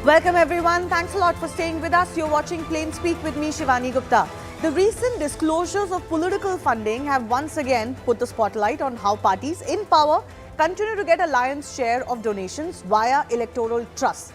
Welcome everyone. Thanks a lot for staying with us. You're watching Plain Speak with me, Shivani Gupta. The recent disclosures of political funding have once again put the spotlight on how parties in power continue to get a lion's share of donations via electoral trusts,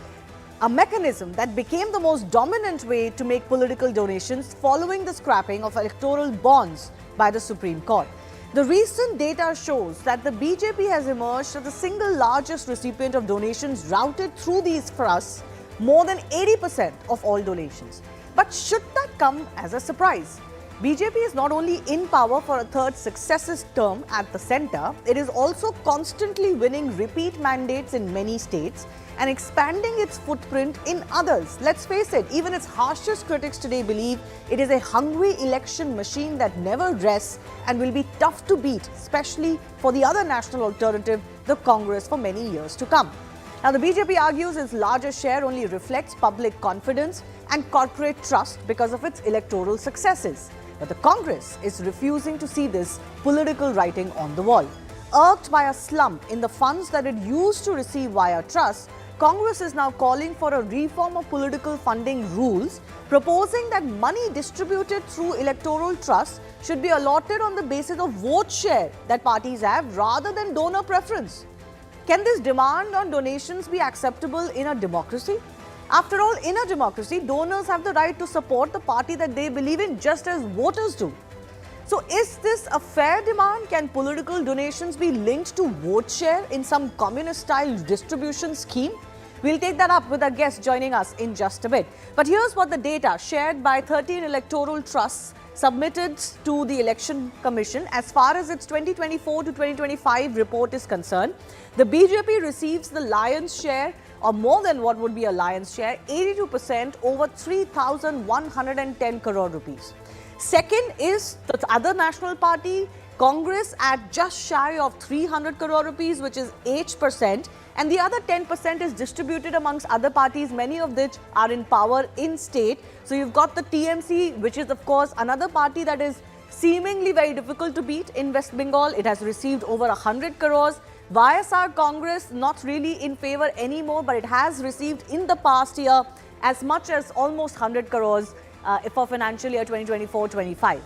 a mechanism that became the most dominant way to make political donations following the scrapping of electoral bonds by the Supreme Court. The recent data shows that the BJP has emerged as the single largest recipient of donations routed through these trusts, more than 80% of all donations. But should that come as a surprise? BJP is not only in power for a third successive term at the centre, it is also constantly winning repeat mandates in many states and expanding its footprint in others. Let's face it, even its harshest critics today believe it is a hungry election machine that never rests and will be tough to beat, especially for the other national alternative, the Congress, for many years to come. Now, the BJP argues its larger share only reflects public confidence and corporate trust because of its electoral successes. But the Congress is refusing to see this political writing on the wall. Irked by a slump in the funds that it used to receive via trusts, Congress is now calling for a reform of political funding rules, proposing that money distributed through electoral trusts should be allotted on the basis of vote share that parties have rather than donor preference. Can this demand on donations be acceptable in a democracy? After all, in a democracy, donors have the right to support the party that they believe in, just as voters do. So is this a fair demand? Can political donations be linked to vote share in some communist-style distribution scheme? We'll take that up with our guest joining us in just a bit. But here's what the data shared by 13 electoral trusts submitted to the Election Commission as far as its 2024 to 2025 report is concerned. The BJP receives the lion's share, or more than what would be a lion's share, 82%, over 3,110 crore rupees. Second is the other national party, Congress, at just shy of 300 crore rupees, which is 8%. And the other 10% is distributed amongst other parties, many of which are in power in state. So you've got the TMC, which is of course another party that is seemingly very difficult to beat in West Bengal. It has received over 100 crores. YSR Congress, not really in favor anymore, but it has received in the past year as much as almost 100 crores for financial year 2024-25.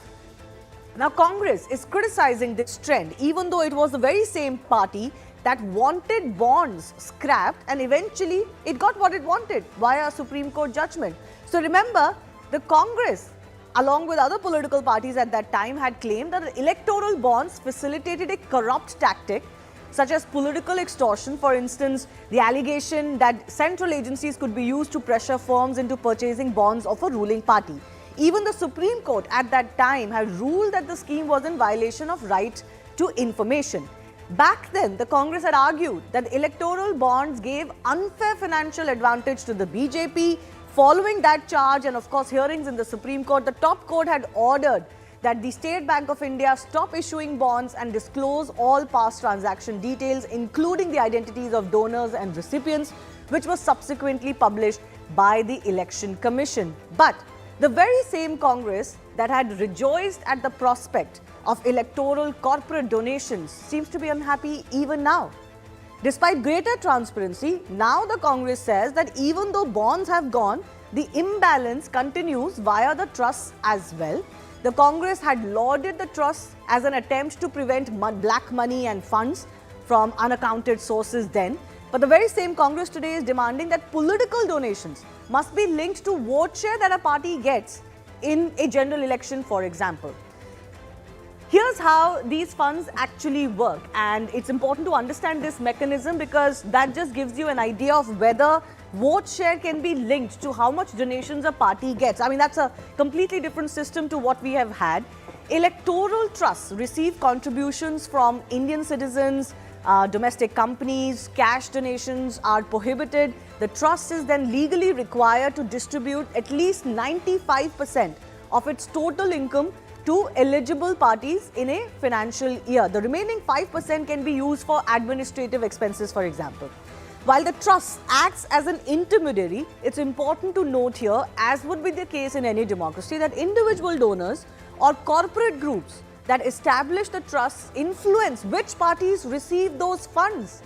Now, Congress is criticizing this trend, even though it was the very same party that wanted bonds scrapped, and eventually it got what it wanted via a Supreme Court judgment. So remember, the Congress, along with other political parties at that time, had claimed that electoral bonds facilitated a corrupt tactic such as political extortion. For instance, the allegation that central agencies could be used to pressure firms into purchasing bonds of a ruling party. Even the Supreme Court at that time had ruled that the scheme was in violation of right to information. Back then, the Congress had argued that electoral bonds gave unfair financial advantage to the BJP. Following that charge and of course hearings in the Supreme Court, the top court had ordered that the State Bank of India stop issuing bonds and disclose all past transaction details, including the identities of donors and recipients, which was subsequently published by the Election Commission. But the very same Congress that had rejoiced at the prospect of electoral corporate donations seems to be unhappy even now. Despite greater transparency, now the Congress says that even though bonds have gone, the imbalance continues via the trusts as well. The Congress had lauded the trusts as an attempt to prevent black money and funds from unaccounted sources then. But the very same Congress today is demanding that political donations must be linked to vote share that a party gets in a general election, for example. Here's how these funds actually work, and it's important to understand this mechanism because that just gives you an idea of whether vote share can be linked to how much donations a party gets. I mean, that's a completely different system to what we have had. Electoral trusts receive contributions from Indian citizens, domestic companies. Cash donations are prohibited. The trust is then legally required to distribute at least 95% of its total income to eligible parties in a financial year. The remaining 5% can be used for administrative expenses, for example. While the trust acts as an intermediary, it's important to note here, as would be the case in any democracy, that individual donors or corporate groups that establish the trusts influence which parties receive those funds.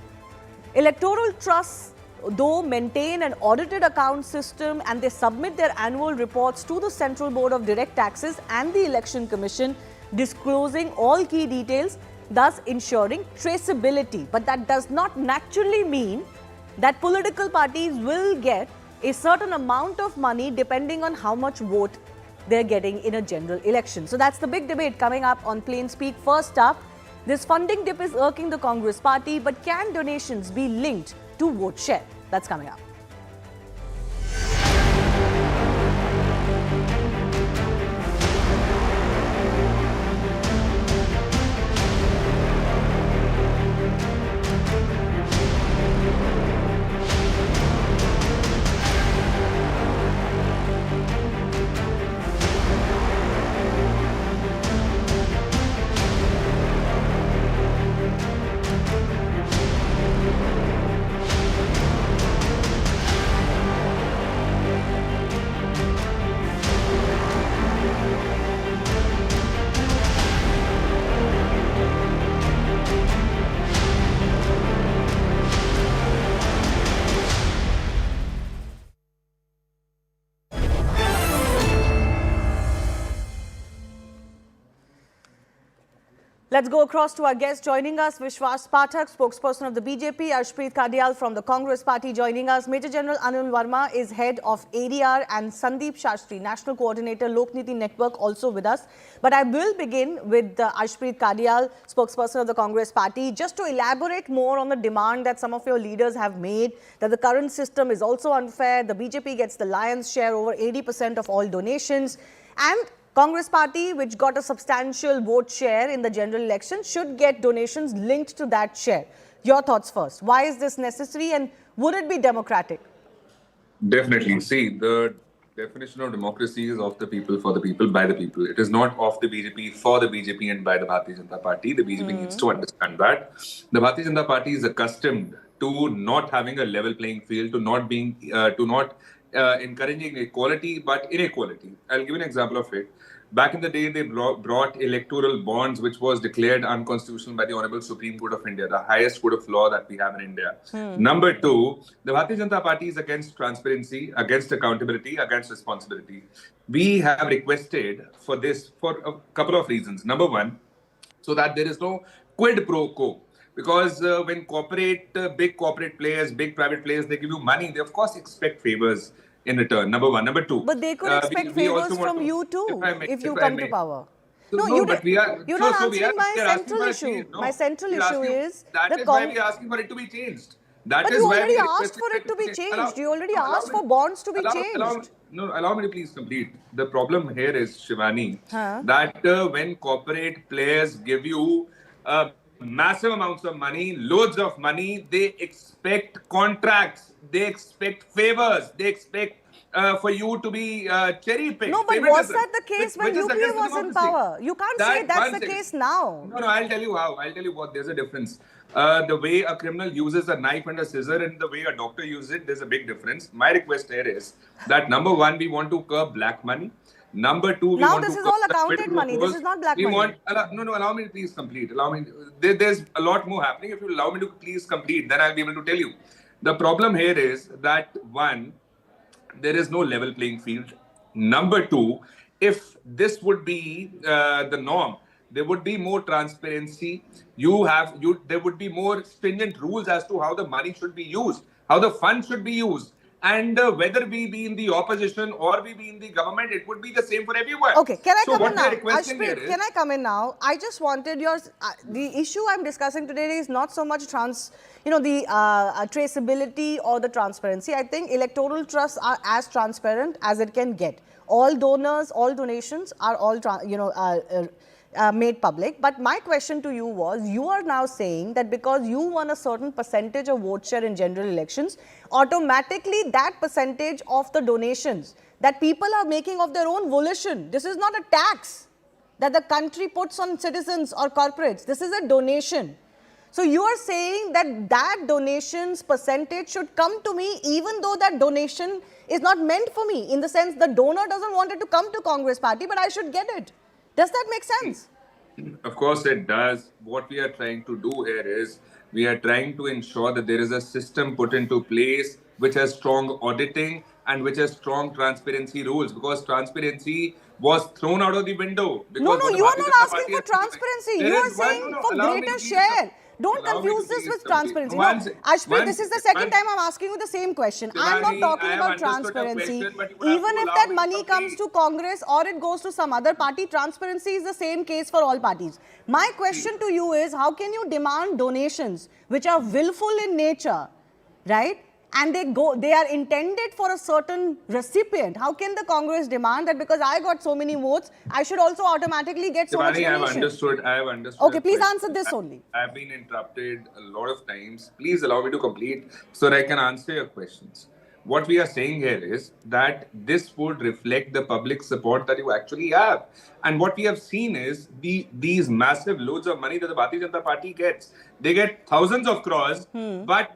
Electoral trusts though maintain an audited account system and they submit their annual reports to the Central Board of Direct Taxes and the Election Commission, disclosing all key details, thus ensuring traceability. But that does not naturally mean that political parties will get a certain amount of money depending on how much vote they're getting in a general election. So that's the big debate coming up on Plain Speak. First up, this funding dip is irking the Congress party, but can donations be linked to vote share? That's coming up. Let's go across to our guest joining us, Vishwas Pathak, spokesperson of the BJP, Arshpreet Kadial from the Congress party joining us. Major General Anil Verma is head of ADR and Sandeep Shastri, National Coordinator, Lokniti Network, also with us. But I will begin with Arshpreet Kadial, spokesperson of the Congress party, just to elaborate more on the demand that some of your leaders have made, that the current system is also unfair. The BJP gets the lion's share, over 80% of all donations. And Congress party, which got a substantial vote share in the general election, should get donations linked to that share. Your thoughts first. Why is this necessary and would it be democratic? Definitely. See, the definition of democracy is of the people, for the people, by the people. It is not of the BJP, for the BJP and by the Bharatiya Janata Party. The BJP needs to understand that. The Bharatiya Janata Party is accustomed to not having a level playing field, to not being, encouraging equality, but inequality. I'll give you an example of it. Back in the day, they brought electoral bonds, which was declared unconstitutional by the Honorable Supreme Court of India, the highest court of law that we have in India. Number two, the Bharatiya Janata Party is against transparency, against accountability, against responsibility. We have requested for this for a couple of reasons. Number one, so that there is no quid pro quo. Because when big corporate players, big private players, they give you money, they of course expect favors in return. Number one. Number two. But they could expect favors from you too, if you come to power. No, you're but we are... You're not answering my central issue. My central issue is... That is why we are asking for it to be changed. But you already asked for it to be changed. You already asked for bonds to be changed. Allow me to please complete. The problem here is, Shivani, that when corporate players give you massive amounts of money, loads of money, they expect contracts, they expect favors, they expect for you to be cherry-picked. No, but was that the case when UPA was in power? You can't say that's the case now. No, I'll tell you how. I'll tell you what. There's a difference. The way a criminal uses a knife and a scissor and the way a doctor uses it, there's a big difference. My request here is that, number one, we want to curb black money. Number two, now this is all accounted money. This is not black money. Allow me to please complete. There's a lot more happening. If you allow me to please complete, then I'll be able to tell you. The problem here is that, one, there is no level playing field. Number two, if this would be the norm, there would be more transparency. There would be more stringent rules as to how the money should be used, how the funds should be used. And whether we be in the opposition or we be in the government, it would be the same for everyone. Okay, can I come in now? Arshpreet, can I come in now? I just wanted yours. The issue I'm discussing today is not so much traceability or the transparency. I think electoral trusts are as transparent as it can get. All donors, all donations are all made public. But my question to you was, you are now saying that because you won a certain percentage of vote share in general elections, automatically that percentage of the donations that people are making of their own volition, this is not a tax that the country puts on citizens or corporates. This is a donation. So you are saying that that donations percentage should come to me even though that donation is not meant for me, in the sense the donor doesn't want it to come to Congress party, but I should get it. Does that make sense? Of course it does. What we are trying to do here is We are trying to ensure that there is a system put into place which has strong auditing and which has strong transparency rules, because transparency was thrown out of the window No, because no, what the you are Bharatiya not Janata asking Party for has been doing. transparency. You There are is one, saying no, for allow me to greater please, share. Don't allow me to confuse this please with complete. transparency. No, Ashpreet, this is the second One, time I'm asking you the same question. I'm not Shivani, I talking have about understood your transparency. question, but you would have Even to if allow that me to money comes complete. to Congress or it goes to some other party, transparency is the same case for all parties. My question to you is, how can you demand donations which are willful in nature, right? And they are intended for a certain recipient. How can the Congress demand that because I got so many votes, I should also automatically get so much Shivani, donation? I have understood Okay, your please question. answer this only. I've been interrupted a lot of times. Please allow me to complete so that I can answer your questions. What we are saying here is that this would reflect the public support that you actually have. And what we have seen is these massive loads of money that the Bharatiya Janata Party gets. They get thousands of crores, but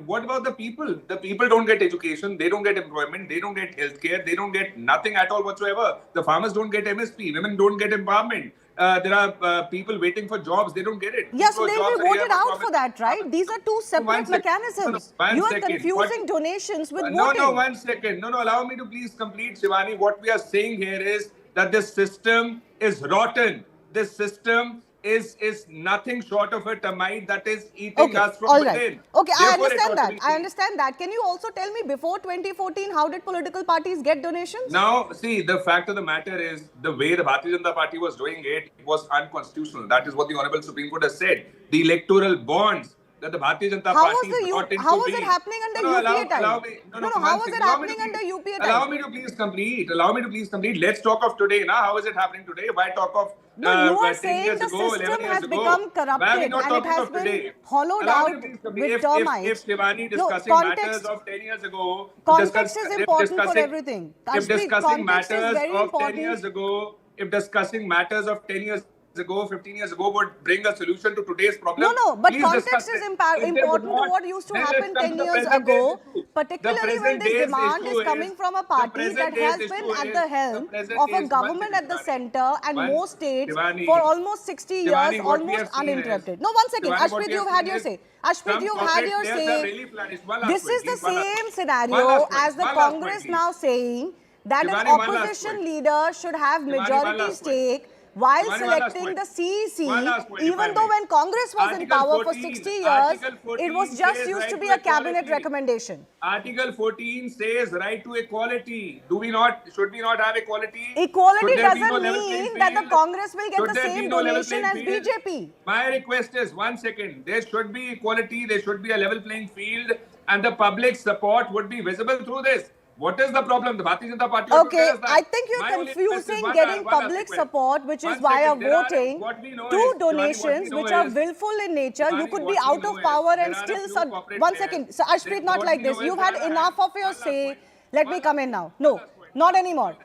what about the people? The people don't get education, they don't get employment, they don't get healthcare, they don't get nothing at all whatsoever. The farmers don't get MSP, women don't get empowerment. There are people waiting for jobs, they don't get it. Yes, so 2 crore they'll jobs be a year voted was out for promised. that, right? These are two No, one separate second. mechanisms. One You are second. confusing donations with No, voting. 1 second. No, allow me to please complete, Shivani. What we are saying here is that this system is rotten. This system is nothing short of a termite that is eating Okay, us from all right. within. Okay, I Therefore, it understand ought to that. be I changed. understand that. Can you also tell me before 2014, how did political parties get donations? Now, see, the fact of the matter is the way the Bharatiya Janata Party was doing it was unconstitutional. That is what the Honorable Supreme Court has said. The electoral bonds that the Bharatiya Janata Party brought How into was it being. happening No, under no, UPA allow time? me. No, No, no, no, how one was it second. Allow me to happening under please. UPA Allow time? me to please complete. Allow me to please complete. Let's talk of today. Now, how is it happening today? Why talk of No, you are 10 saying years the ago, 11 system years has ago? become Why are we corrupted not and it talking has of been today? hollowed Allow me to out please complete. with If termites. Shivani No, discussing matters of 10 years ago, context is if important for discussing everything. if Ashpreet, discussing context is matters very of 10 important. years ago, if discussing matters of 10 years ago, 15 years ago would bring a solution to today's No, problem, no, but please discuss context is it. If they would important to not, what used to then let's happen come to 10 the years present day's ago, issue. The particularly when present this day's demand issue is is, coming from a the party that present day's has been issue at is, the the helm present of a is, one government second, at the Shivani. center and One, most states for Shivani, almost 60 years, Shivani, what we almost have seen is, uninterrupted. No, one second. Shivani, what Ashpreet, we have you've had seen your is say. Ashpreet, some you've had corporate your players have say. really flourished. One last This point, is the please. One last same point. One scenario last point. as the One last point, Congress please. now saying that an Shivani, one last opposition point. leader should have Shivani, one majority last point. stake while Shivani, one last selecting point. the One CEC, last point, if I even though may. when Congress was in power for 60 years, Article it was 14 just says used to right be to a cabinet equality. recommendation. Article 14 says right to equality. Do we not, should we not have equality? Should Equality there be no doesn't level playing mean that the field? Congress will get Should the there be same no level donation playing as field? BJP. My request is 1 second. There should be equality. There should be a level playing field, and the public support would be visible through this. What is the problem? The Bharatiya Janata Party ought to tell Okay, us I that. think you're My only request is confusing getting one last public request. support, which is 1 via second. There are, voting, what we know to is, Shivani, what we donations know which are is, willful in nature. You Shivani, could be what we out know of is power there and are a still... few corporate One players. second. So, Ashpreet, not What we like know this. is You've there had are enough of your one last say. point. Let One me last come in point. now. One No, last point. not anymore.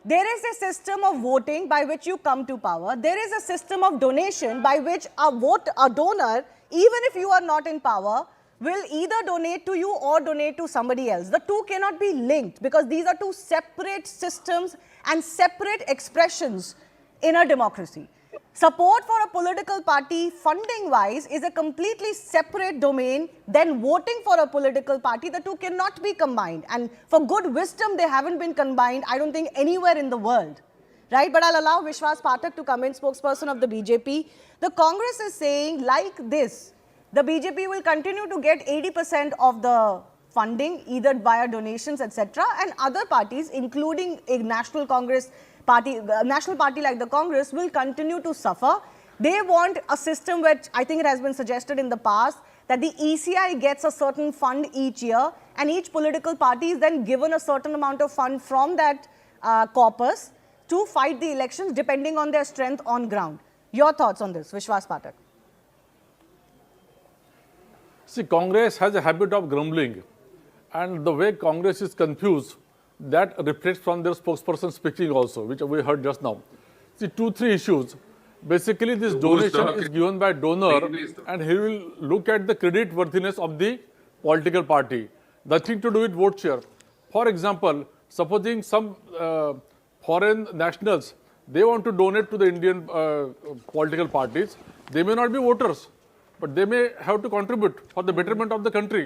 There is a system of voting by which you come to power. There is a system of donation by which a donor, even if you are not in power, will either donate to you or donate to somebody else. The two cannot be linked because these are two separate systems and separate expressions in a democracy. Support for a political party funding-wise is a completely separate domain than voting for a political party. The two cannot be combined. And for good wisdom, they haven't been combined, I don't think, anywhere in the world. Right? But I'll allow Vishwas Pathak to come in, spokesperson of the BJP. The Congress is saying, like this, the BJP will continue to get 80% of the funding, either via donations, etc. And other parties, including a national party like the Congress, will continue to suffer. They want a system which I think it has been suggested in the past that the ECI gets a certain fund each year and each political party is then given a certain amount of fund from that corpus to fight the elections depending on their strength on ground. Your thoughts on this, Vishwas Pathak? See, Congress has a habit of grumbling, and the way Congress is confused, that reflects from their spokesperson speaking also, which we heard just now. See, 2-3 issues. Basically, this donation is given by donor, and he will look at the credit worthiness of the political party. Nothing to do with vote share. For example, supposing some foreign nationals, they want to donate to the Indian political parties, they may not be voters. but they may have to contribute for the betterment of the country.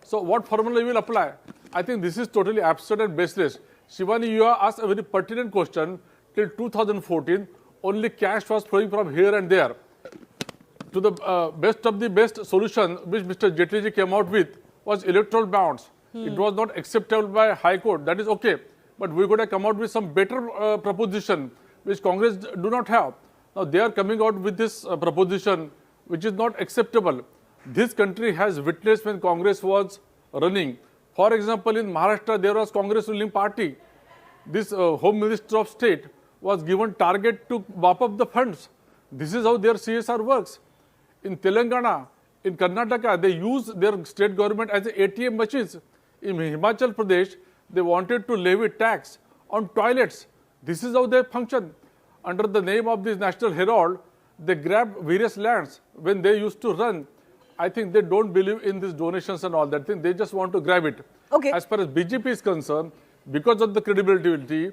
So what formula you will apply? I think this is totally absurd and baseless. Shivani, you have asked a very pertinent question. Till 2014, only cash was flowing from here and there. To the best of the best solution which Mr. Jaitley came out with was electoral bonds. It was not acceptable by High Court. That is okay. But we got to come out with some better proposition which Congress do not have. Now they are coming out with this proposition which is not acceptable. This country has witnessed when Congress was running. For example, in Maharashtra, there was Congress ruling party. This Home Minister of State was given target to mop up the funds. This is how their CSR works. In Telangana, in Karnataka, they use their state government as ATM machines. In Himachal Pradesh, they wanted to levy tax on toilets. This is how they function. Under the name of this National Herald, they grab various lands when they used to run. I think they don't believe in these donations and all that thing. They just want to grab it. Okay. As far as BJP is concerned, because of the credibility,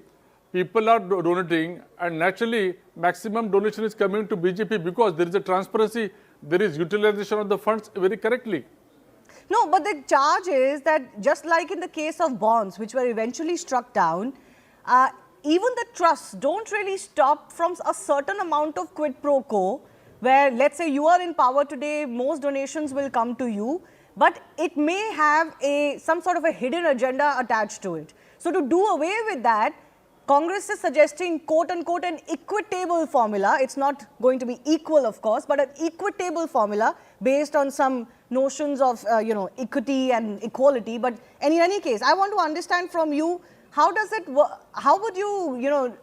people are donating, and naturally, maximum donation is coming to BJP because there is a transparency, there is utilization of the funds very correctly. No, but the charge is that just like in the case of bonds, which were eventually struck down, even the trusts don't really stop from a certain amount of quid pro quo, where let's say you are in power today, most donations will come to you, but it may have some sort of a hidden agenda attached to it. So to do away with that, Congress is suggesting quote unquote an equitable formula. It's not going to be equal, of course, but an equitable formula based on some notions of equity and equality. But in any case, I want to understand from you, how does it work? How would you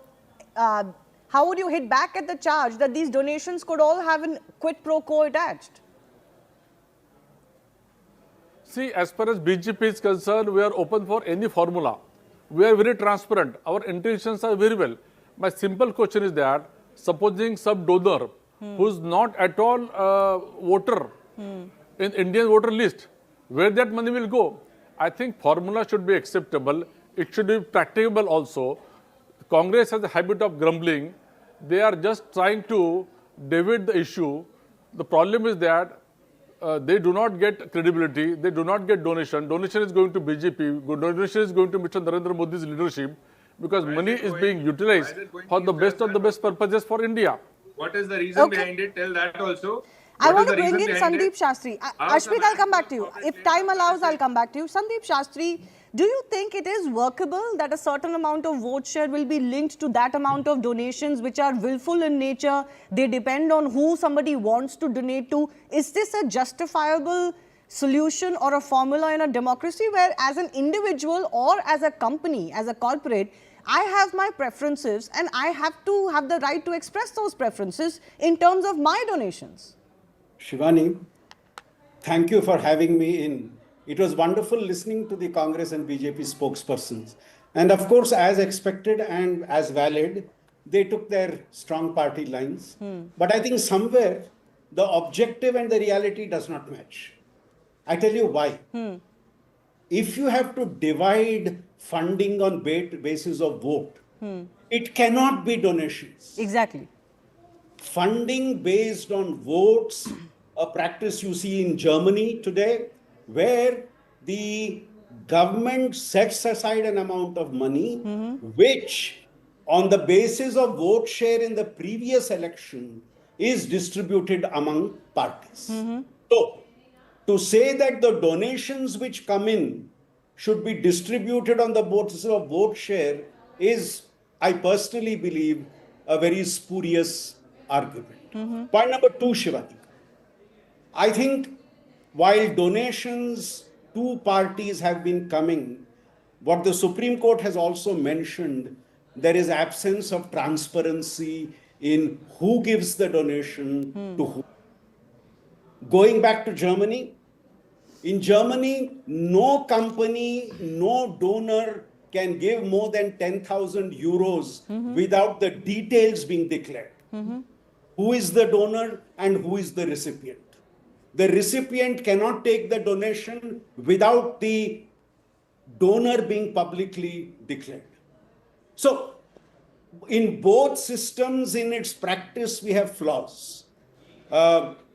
how would you hit back at the charge that these donations could all have an quid pro quo attached? See, as far as BJP is concerned, we are open for any formula. We are very transparent. Our intentions are very well. My simple question is that, supposing some donor who is not at all voter in Indian voter list, where that money will go? I think formula should be acceptable. It should be practicable also. Congress has a habit of grumbling. They are just trying to divide the issue. The problem is that they do not get credibility, they do not get donation. Donation is going to BJP, donation is going to Mr. Narendra Modi's leadership, because money is being utilized for the best of the best purposes for India. What is the reason behind it? Tell that also. I want to bring in Sandeep Shastri. Ashwit, I'll come back to you. If time allows, I'll come back to you. Sandeep Shastri, do you think it is workable that a certain amount of vote share will be linked to that amount of donations which are willful in nature? They depend on who somebody wants to donate to. Is this a justifiable solution or a formula in a democracy where as an individual or as a company, as a corporate, I have my preferences and I have to have the right to express those preferences in terms of my donations? Shivani, thank you for having me in. It was wonderful listening to the Congress and BJP spokespersons. And of course, as expected and as valid, they took their strong party lines. But I think somewhere the objective and the reality does not match. I tell you why. If you have to divide funding on basis of vote, it cannot be donations. Exactly. Funding based on votes, a practice you see in Germany today, where the government sets aside an amount of money, which on the basis of vote share in the previous election is distributed among parties. So, to say that the donations which come in should be distributed on the basis of vote share is, I personally believe, a very spurious argument. Point number two, Shivani. I think while donations to parties have been coming, what the Supreme Court has also mentioned, there is absence of transparency in who gives the donation to who. Going back to Germany, in Germany, no company, no donor can give more than 10,000 euros without the details being declared. Who is the donor and who is the recipient? The recipient cannot take the donation without the donor being publicly declared. So, in both systems, in its practice, we have flaws.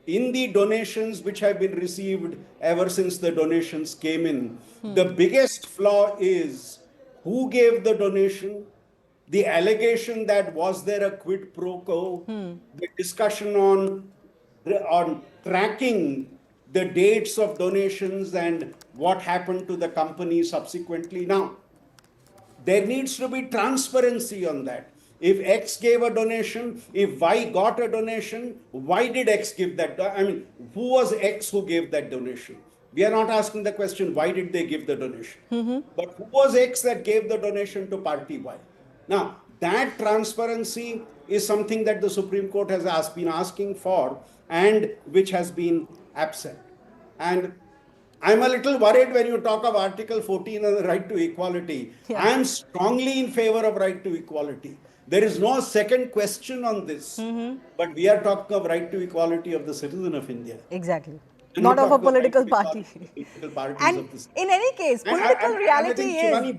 in the donations which have been received ever since the donations came in, the biggest flaw is who gave the donation, the allegation that was there a quid pro quo, the discussion on tracking the dates of donations and what happened to the company subsequently. Now, there needs to be transparency on that. If X gave a donation, if Y got a donation, why did X give that? I mean, who was X who gave that donation? We are not asking the question, why did they give the donation? But who was X that gave the donation to party Y? Now, that transparency is something that the Supreme Court has been asking for and which has been absent. And I'm a little worried when you talk of Article 14 and the right to equality. Yeah. I am strongly in favor of right to equality. There is no second question on this. But we are talking of right to equality of the citizen of India. Exactly. We're Not of a talking right political to party. equality of political parties And of this. in any case, political I reality think, is... Shivani,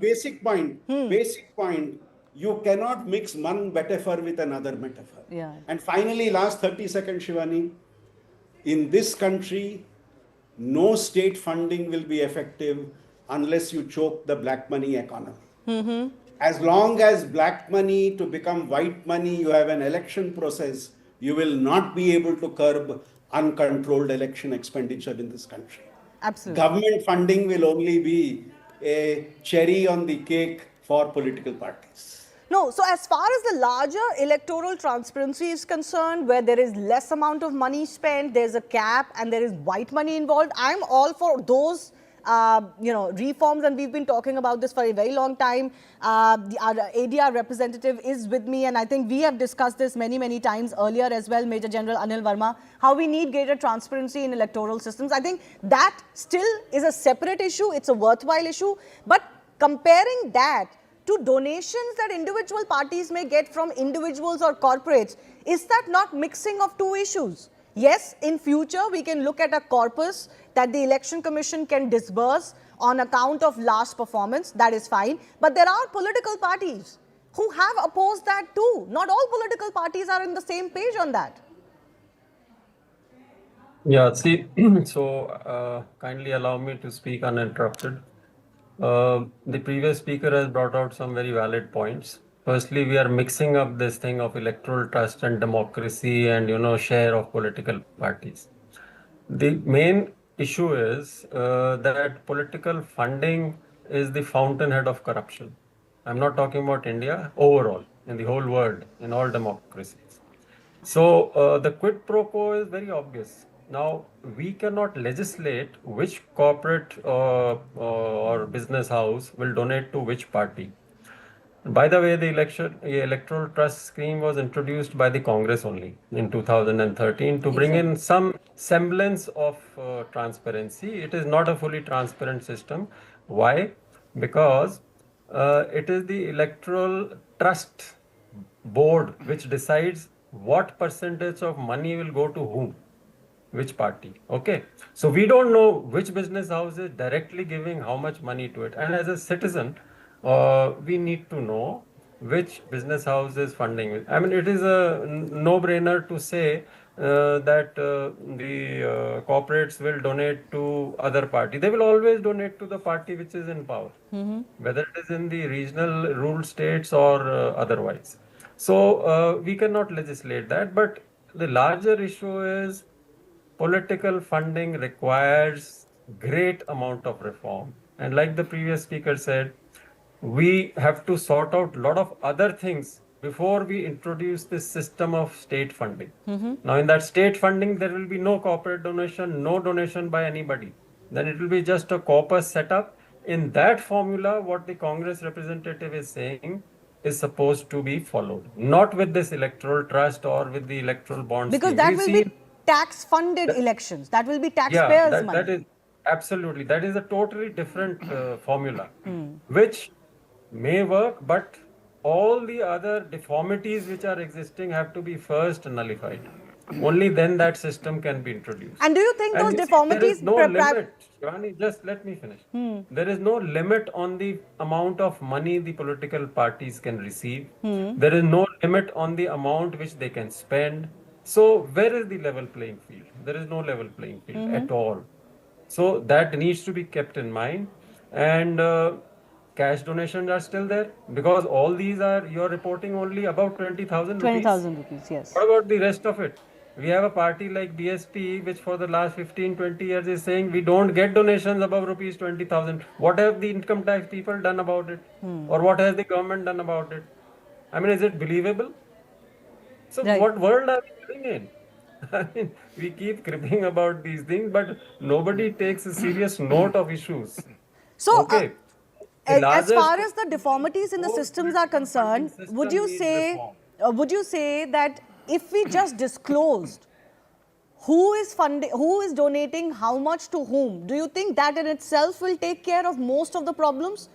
basic point, you cannot mix one metaphor with another metaphor. Yeah. And finally, last 30 seconds, Shivani, in this country, no state funding will be effective unless you choke the black money economy. As long as black money to become white money, you have an election process, you will not be able to curb uncontrolled election expenditure in this country. Absolutely. Government funding will only be a cherry on the cake for political parties. No, so as far as the larger electoral transparency is concerned, where there is less amount of money spent, there's a cap and there is white money involved, I'm all for those reforms, and we've been talking about this for a very long time. Our ADR representative is with me, and I think we have discussed this many times earlier as well, Major General Anil Verma, how we need greater transparency in electoral systems. I think that still is a separate issue, it's a worthwhile issue, but comparing that to donations that individual parties may get from individuals or corporates, is that not mixing of two issues? Yes, in future we can look at a corpus that the Election Commission can disburse on account of last performance, that is fine. But there are political parties who have opposed that too. Not all political parties are in the same page on that. Yeah, see, so kindly allow me to speak uninterrupted. The previous speaker has brought out some very valid points. Firstly, we are mixing up this thing of electoral trust and democracy and, share of political parties. The main issue is that political funding is the fountainhead of corruption. I'm not talking about India, overall, in the whole world, in all democracies. So the quid pro quo is very obvious. Now, we cannot legislate which corporate or business house will donate to which party. By the way, the electoral trust scheme was introduced by the Congress only in 2013 to bring in some semblance of transparency. It is not a fully transparent system. Why? Because it is the electoral trust board which decides what percentage of money will go to whom, which party. Okay, so we don't know which business house is directly giving how much money to it, and as a citizen we need to know which business house is funding it. I mean, it is a no-brainer to say that the corporates will donate to other party. They will always donate to the party which is in power, whether it is in the regional ruled states or otherwise. So we cannot legislate that, but the larger issue is political funding requires great amount of reform. And like the previous speaker said, we have to sort out a lot of other things before we introduce this system of state funding. Now, in that state funding, there will be no corporate donation, no donation by anybody. Then it will be just a corpus set up. In that formula, what the Congress representative is saying is supposed to be followed, not with this electoral trust or with the electoral bonds. Because that will be tax-funded elections. That will be taxpayers' money. That is absolutely. That is a totally different formula, which may work, but all the other deformities which are existing have to be first nullified. Only then that system can be introduced. And do you think those deformities... There is no limit. Shivani, just let me finish. There is no limit on the amount of money the political parties can receive. There is no limit on the amount which they can spend. So where is the level playing field? There is no level playing field at all. So that needs to be kept in mind. And cash donations are still there, because all these are, you're reporting only about 20,000 rupees. 20,000 rupees, yes. What about the rest of it? We have a party like BSP, which for the last 15, 20 years is saying we don't get donations above rupees 20,000. What have the income tax people done about it? Or what has the government done about it? I mean, is it believable? So Right. what world are we living in? I mean, we keep cribbing about these things, but nobody takes a serious note of issues. So, Okay. The as largest- far as the deformities in the systems are concerned, System would you needs say reform. that if we just disclosed who is funding, who is donating how much to whom, do you think that in itself will take care of most of the problems?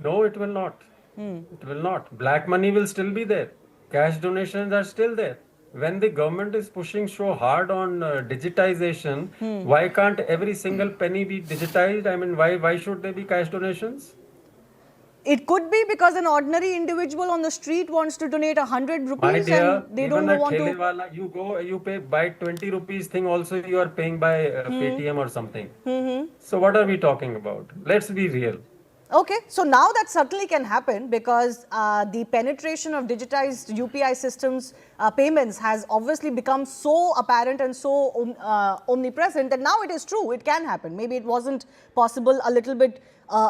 No, it will not. It will not. Black money will still be there. Cash donations are still there. When the government is pushing so hard on digitization, why can't every single penny be digitized? I mean, why should there be cash donations? It could be because an ordinary individual on the street wants to donate 100 My rupees dear, and they don't even a want thele to. wala, you go, you pay by 20 rupees thing also, you are paying by Paytm or something. So what are we talking about? Let's be real. Okay, so now that certainly can happen because the penetration of digitized UPI systems payments has obviously become so apparent and so omnipresent that now it is true, it can happen. Maybe it wasn't possible a little bit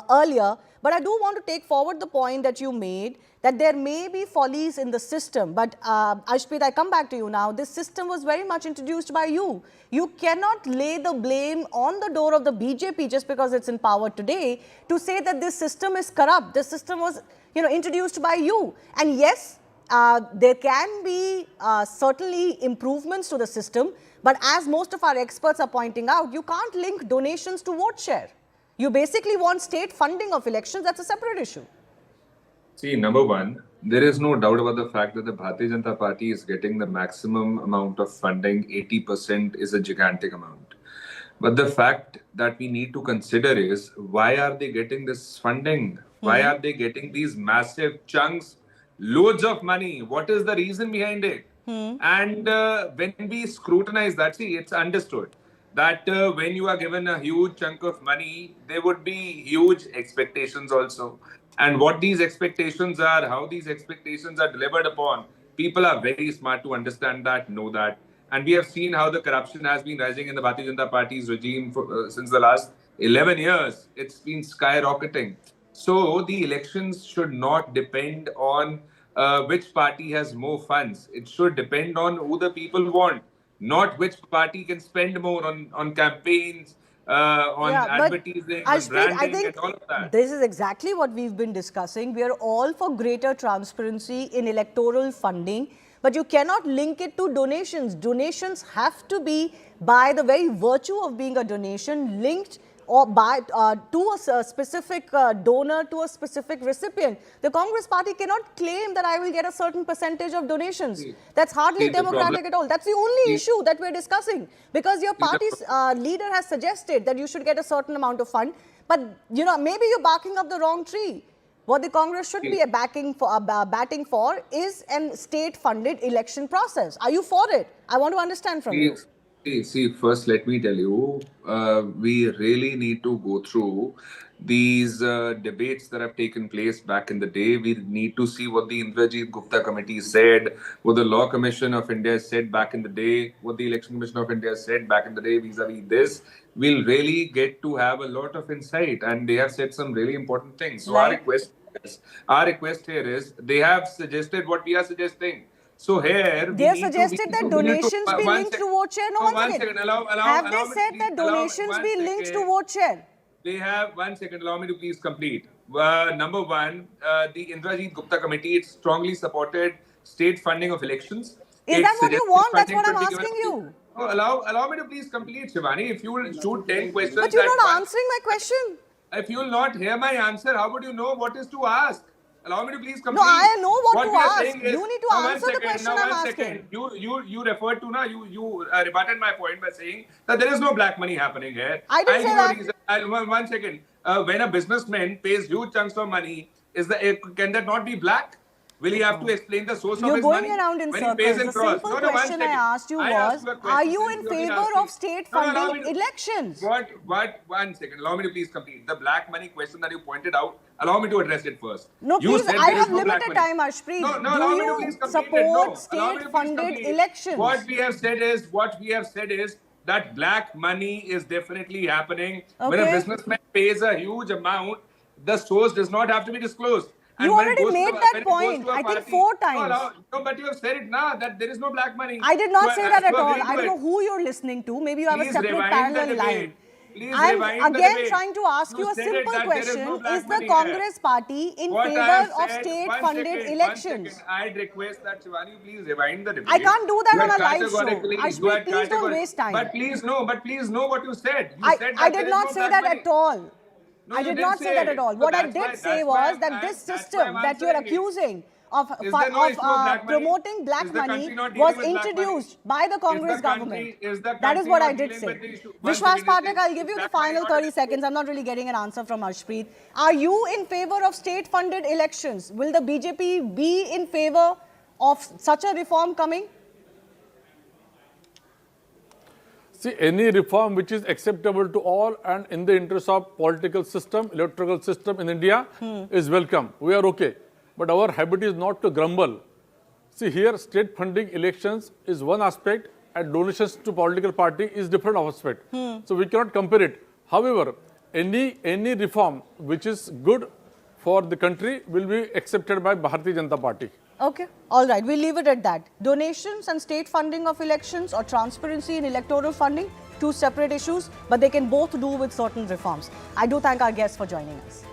earlier, but I do want to take forward the point that you made that there may be follies in the system. But Ashpreet, I come back to you now. This system was very much introduced by you. You cannot lay the blame on the door of the BJP just because it's in power today to say that this system is corrupt. This system was, introduced by you. And yes, there can be certainly improvements to the system. But as most of our experts are pointing out, you can't link donations to vote share. You basically want state funding of elections. That's a separate issue. See, number one, there is no doubt about the fact that the Bharatiya Janata Party is getting the maximum amount of funding. 80% is a gigantic amount. But the fact that we need to consider is, why are they getting this funding? Why are they getting these massive chunks, loads of money? What is the reason behind it? And when we scrutinize that, see, it's understood that when you are given a huge chunk of money, there would be huge expectations also. And what these expectations are, how these expectations are delivered upon, people are very smart to understand that, know that. And we have seen how the corruption has been rising in the Bharatiya Janata Party's regime since the last 11 years. It's been skyrocketing. So the elections should not depend on which party has more funds. It should depend on who the people want, not which party can spend more on campaigns, on advertising, on Ashpreet, branding, I think and all of that. this is exactly what we've been discussing. We are all for greater transparency in electoral funding, but you cannot link it to donations. Donations have to be, by the very virtue of being a donation, linked or by to a specific donor, to a specific recipient. The Congress party cannot claim that I will get a certain percentage of donations. That's hardly See, the democratic problem- at all. That's the only See- issue that we're discussing, because your party's leader has suggested that you should get a certain amount of fund, but maybe you're barking up the wrong tree. What the Congress should be batting for is a state-funded election process. Are you for it? I want to understand from you. See, first, let me tell you, we really need to go through these debates that have taken place back in the day. We need to see what the Indrajit Gupta Committee said, what the Law Commission of India said back in the day, what the Election Commission of India said back in the day vis-a-vis this. We'll really get to have a lot of insight, and they have said some really important things. So Like? our request here is, they have suggested what we are suggesting. So here They have suggested that donations be linked to vote share. No, one second. Have they said that donations be linked to vote share? They have, 1 second, allow me to please complete. Number one, the Indrajit Gupta Committee, it strongly supported state funding of elections. Is that what you want? That's what I'm asking you. Oh, allow me to please complete, Shivani. If you will shoot 10 questions. But you're at not once, answering my question. if you will not hear my answer, how would you know what is to ask? Allow me to please complete. No, I know what to we are ask. saying is, You need to now, answer the question now, I'm one asking. second. You referred to, you rebutted my point by saying that there is no black money happening here. I didn't say that. 1 second. When a businessman pays huge chunks of money, can that not be black? Will he have to explain the source of You're his going money around in when he pays circles. in The crores? simple No, no, one question I second. asked you I asked was, a question are you since in you've been favor asking. of state No, no, allow funding me to- elections? One second. Allow me to please complete. The black money question that you pointed out, allow me to address it first. No, You please, said I there is have no black limited money. time, Harshpreet. No, no, Do allow me to you please complete it. support No, allow me to please state-funded complete. elections? What we have said is that black money is definitely happening. When a Okay. businessman pays a huge amount, the source does not have to be disclosed. You when it already goes to made the- that when it goes point, to a I think party- 4 times. No, but you have said it now that there is no black money. I did not So say that at so all. agree to I don't it. know who you're listening to. Maybe you have a Please separate rewind the parallel debate. line. Please I'm rewind the again debate. trying to ask you a said it simple that there is question. no black Is the money Congress here. party in What I favor have of said- state-funded one elections? second. I'd request that Shivani please rewind the debate. I can't do that You on had a live show. categorically- Harshpreet, you had please don't categorically- waste time. But please know what you said. You said that I there did is not no say black that money. at all. No, I you did didn't not say say that it. at all. So What I that's did why- say that's why was that I'm- this that's why system I'm that you're answering it. accusing of Is there no issue of black money? promoting black Is the money country not dealing was with black introduced money? by the Congress Is the country- government. is the That is country what not I did dealing say. with the issue? One Vishwas second, Pathak, I'll give you the black money final not 30 an seconds. I'm not really getting an answer from Harshpreet. Are you in favor of state-funded elections? Will the BJP be in favor of such a reform coming? See, any reform which is acceptable to all and in the interest of political system, electoral system in India is welcome. We are okay. But our habit is not to grumble. See, here state funding elections is one aspect and donations to political party is different aspect. So we cannot compare it. However, any reform which is good for the country will be accepted by Bharatiya Janata Party. Okay. All right. We'll leave it at that. Donations and state funding of elections or transparency in electoral funding, two separate issues, but they can both do with certain reforms. I do thank our guests for joining us.